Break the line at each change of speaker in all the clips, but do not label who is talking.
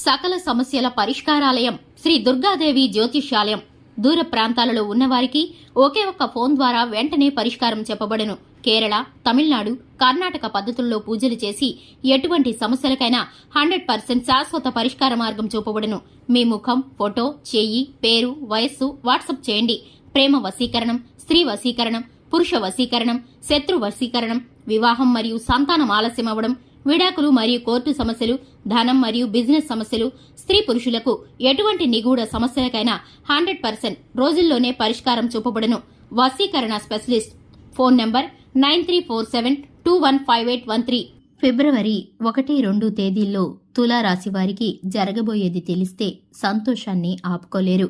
సకల సమస్యల పరిష్కారాలయం శ్రీ దుర్గాదేవి జ్యోతిష్యాలయం. దూర ప్రాంతాలలో ఉన్నవారికి ఒకే ఒక్క ఫోన్ ద్వారా వెంటనే పరిష్కారం చెప్పబడును. కేరళ, తమిళనాడు, కర్ణాటక పద్ధతుల్లో పూజలు చేసి ఎటువంటి సమస్యలకైనా 100% శాశ్వత పరిష్కార మార్గం చూపబడును. మీ ముఖం, ఫోటో, చెయ్యి, పేరు, వయస్సు వాట్సాప్ చేయండి. ప్రేమ వశీకరణం, స్త్రీ వశీకరణం, పురుష వశీకరణం, శత్రు వశీకరణం, వివాహం మరియు సంతానం ఆలస్యం అవ్వడం, విడాకులు మరియు కోర్టు సమస్యలు, ధనం మరియు బిజినెస్ సమస్యలు, స్త్రీ పురుషులకు ఎటువంటి నిగూఢ సమస్యలకైనా 100% రోజుల్లోనే పరిష్కారం చూపబడును. వశీకరణ స్పెషలిస్ట్. Phone number 9347215813. ఫిబ్రవరి 1-2 తేదీల్లో తులారాశి వారికి జరగబోయేది తెలిస్తే సంతోషాన్ని ఆపుకోలేరు.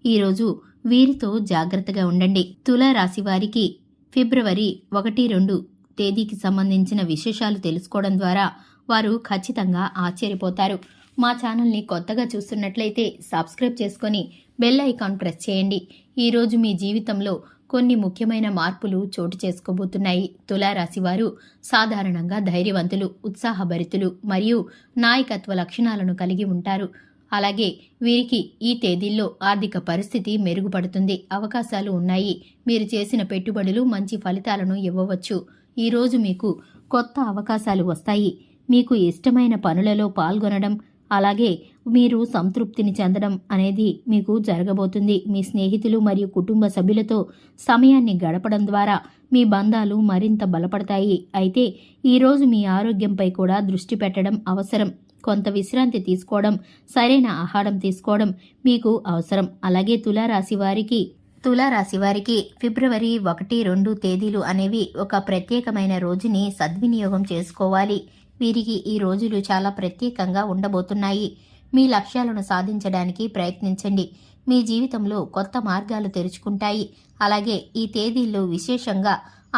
ఈరోజు వీరితో జాగ్రత్తగా ఉండండి. తులారాశి వారికి ఫిబ్రవరి 1-2 తేదీకి సంబంధించిన విశేషాలు తెలుసుకోవడం ద్వారా వారు ఖచ్చితంగా ఆశ్చర్యపోతారు. మా ఛానల్ని కొత్తగా చూస్తున్నట్లయితే సబ్స్క్రైబ్ చేసుకుని బెల్ ఐకాన్ ప్రెస్ చేయండి. ఈరోజు మీ జీవితంలో కొన్ని ముఖ్యమైన మార్పులు చోటు చేసుకోబోతున్నాయి. తులారాశి వారు సాధారణంగా ధైర్యవంతులు, ఉత్సాహభరితులు మరియు నాయకత్వ లక్షణాలను కలిగి ఉంటారు. అలాగే వీరికి ఈ తేదీల్లో ఆర్థిక పరిస్థితి మెరుగుపడుతుంది. అవకాశాలు ఉన్నాయి. మీరు చేసిన పెట్టుబడులు మంచి ఫలితాలను ఇవ్వవచ్చు. ఈరోజు మీకు కొత్త అవకాశాలు వస్తాయి. మీకు ఇష్టమైన పనులలో పాల్గొనడం, అలాగే మీరు సంతృప్తిని చెందడం అనేది మీకు జరగబోతుంది. మీ స్నేహితులు మరియు కుటుంబ సభ్యులతో సమయాన్ని గడపడం ద్వారా మీ బంధాలు మరింత బలపడతాయి. అయితే ఈరోజు మీ ఆరోగ్యంపై కూడా దృష్టి పెట్టడం అవసరం. కొంత విశ్రాంతి తీసుకోవడం, సరైన ఆహారం తీసుకోవడం మీకు అవసరం. అలాగే తులారాశి వారికి ఫిబ్రవరి 1-2 తేదీలు అనేవి ఒక ప్రత్యేకమైన రోజుని సద్వినియోగం చేసుకోవాలి. వీరికి ఈ రోజులు చాలా ప్రత్యేకంగా ఉండబోతున్నాయి. మీ లక్ష్యాలను సాధించడానికి ప్రయత్నించండి. మీ జీవితంలో కొత్త మార్గాలు తెరుచుకుంటాయి. అలాగే ఈ తేదీల్లో విశేషంగా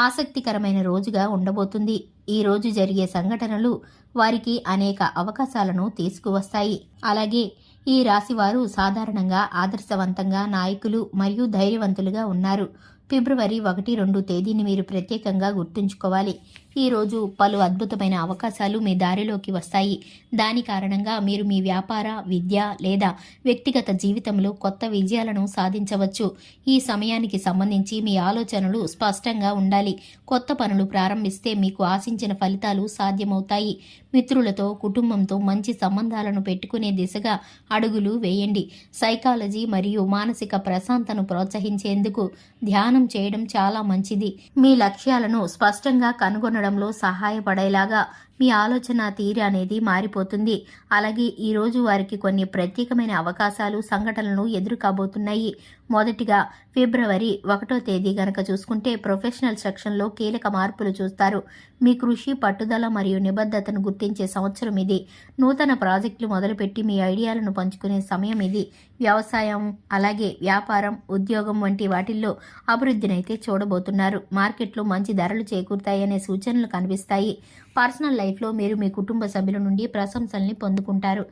ఆసక్తికరమైన రోజుగా ఉండబోతుంది. ఈ రోజు జరిగే సంఘటనలు వారికి అనేక అవకాశాలను తీసుకువస్తాయి. అలాగే ఈ రాశివారు సాధారణంగా ఆదర్శవంతంగా, నాయకులు మరియు ధైర్యవంతులుగా ఉన్నారు. ఫిబ్రవరి 1-2 తేదీని మీరు ప్రత్యేకంగా గుర్తుంచుకోవాలి. ఈ రోజు పలు అద్భుతమైన అవకాశాలు మీ దారిలోకి వస్తాయి. దాని కారణంగా మీరు మీ వ్యాపార, విద్య లేదా వ్యక్తిగత జీవితంలో కొత్త విజయాలను సాధించవచ్చు. ఈ సమయానికి సంబంధించి మీ ఆలోచనలు స్పష్టంగా ఉండాలి. కొత్త పనులు ప్రారంభిస్తే మీకు ఆశించిన ఫలితాలు సాధ్యమవుతాయి. మిత్రులతో, కుటుంబంతో మంచి సంబంధాలను పెట్టుకునే దిశగా అడుగులు వేయండి. సైకాలజీ మరియు మానసిక ప్రశాంతతను ప్రోత్సహించేందుకు ధ్యానం చేయడం చాలా మంచిది. మీ లక్ష్యాలను స్పష్టంగా కనుగొనడంలో సహాయపడేలాగా మీ ఆలోచన తీరు అనేది మారిపోతుంది. అలాగే ఈ రోజు వారికి కొన్ని ప్రత్యేకమైన అవకాశాలు, సంఘటనలు ఎదురు కాబోతున్నాయి. మొదటిగా ఫిబ్రవరి 1 తేదీ గనక చూసుకుంటే ప్రొఫెషనల్ సెక్షన్లో కీలక మార్పులు చూస్తారు. మీ కృషి, పట్టుదల మరియు నిబద్ధతను గుర్తించే సంవత్సరం ఇది. నూతన ప్రాజెక్టులు మొదలుపెట్టి మీ ఐడియాలను పంచుకునే సమయం ఇది. వ్యవసాయం, అలాగే వ్యాపారం, ఉద్యోగం వంటి వాటిల్లో అభివృద్ధినైతే చూడబోతున్నారు. మార్కెట్లో మంచి ధరలు చేకూరుతాయనే సూచనలు కనిపిస్తాయి. పర్సనల్ లైఫ్లో మీరు మీ కుటుంబ సభ్యుల నుండి ప్రశంసల్ని పొందుకుంటారు.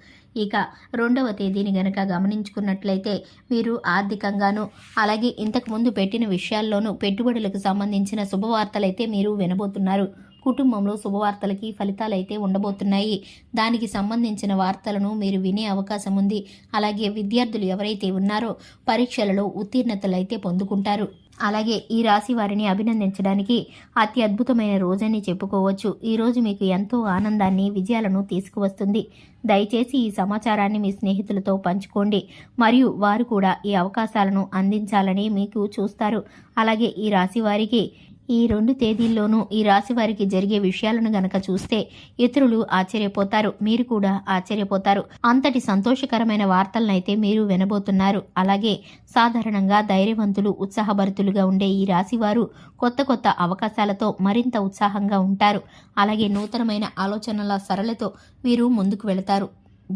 ఇక 2వ తేదీని గనక గమనించుకున్నట్లయితే మీరు ఆర్థికంగాను, అలాగే ఇంతకుముందు పెట్టిన విషయాల్లోనూ పెట్టుబడులకు సంబంధించిన శుభవార్తలైతే మీరు వినబోతున్నారు. కుటుంబంలో శుభవార్తలకి ఫలితాలైతే ఉండబోతున్నాయి. దానికి సంబంధించిన వార్తలను మీరు వినే అవకాశం ఉంది. అలాగే విద్యార్థులు ఎవరైతే ఉన్నారో పరీక్షలలో ఉత్తీర్ణతలైతే పొందుకుంటారు. అలాగే ఈ రాశి వారిని అభినందించడానికి అతి అద్భుతమైన రోజని చెప్పుకోవచ్చు. ఈ రోజు మీకు ఎంతో ఆనందాన్ని, విజయాలను తీసుకువస్తుంది. దయచేసి ఈ సమాచారాన్ని మీ స్నేహితులతో పంచుకోండి మరియు వారు కూడా ఈ అవకాశాలను అందించాలని మీకు చూస్తారు. అలాగే ఈ రాశి వారికి ఈ 2 తేదీల్లోనూ ఈ రాశి వారికి జరిగే విషయాలను గనక చూస్తే ఇతరులు ఆశ్చర్యపోతారు, మీరు కూడా ఆశ్చర్యపోతారు. అంతటి సంతోషకరమైన వార్తలనైతే మీరు వినబోతున్నారు. అలాగే సాధారణంగా ధైర్యవంతులు, ఉత్సాహభరితులుగా ఉండే ఈ రాశి వారు కొత్త అవకాశాలతో మరింత ఉత్సాహంగా ఉంటారు. అలాగే నూతనమైన ఆలోచనల సరళతో వీరు ముందుకు వెళతారు.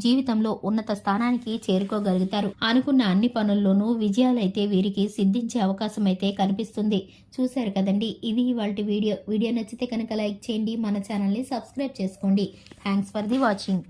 జీవితంలో ఉన్నత స్థానానికి చేరుకోగలుగుతారు. అనుకున్న అన్ని పనుల్లోనూ విజయాలైతే వీరికి సిద్ధించే అవకాశం అయితే కనిపిస్తుంది. చూశారు కదండి, ఇది ఇవాల్టి వీడియో. నచ్చితే కనుక లైక్ చేయండి, మన ఛానల్ని సబ్స్క్రైబ్ చేసుకోండి. Thanks for the watching.